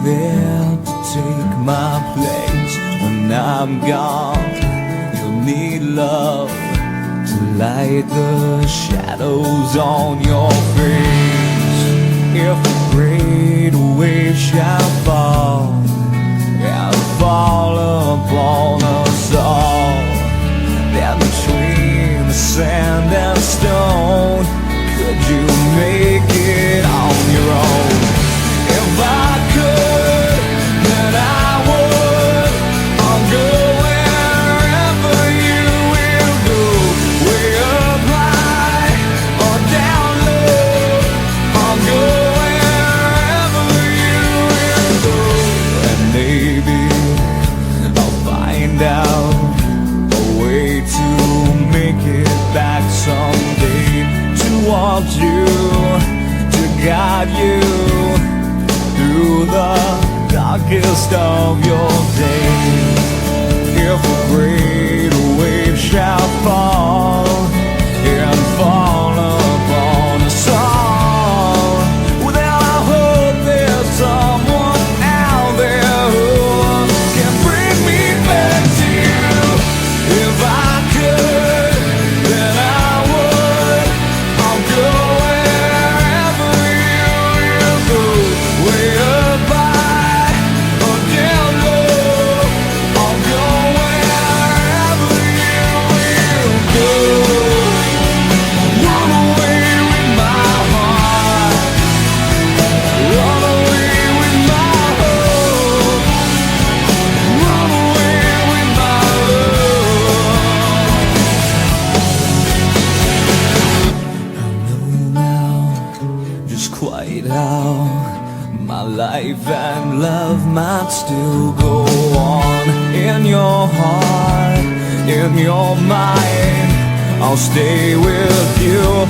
there to take my place. When I'm gone, you'll need love to light the shadows on your face. If a great wave shall fall, and fall upon us all, then between the sand and stone, could you make it on your own? If I could, then I would. I'll go wherever you will go, way up high or down low. I'll go wherever you will go, and maybe I'll find out a way to make it back someday, to want you, to guide you through the darkest of your days. If a great wave shall fall and fall upon us all, well, then I hope there's someone out there who can bring me back to you. If I could, then I would. I'll go wherever you will go, way up high or down low. I'll go wherever you will go. Run away with my heart, run away with my hope, run away with my love. I know now just quite how my life and love might still go on. In your heart, in your mind, I'll stay with you.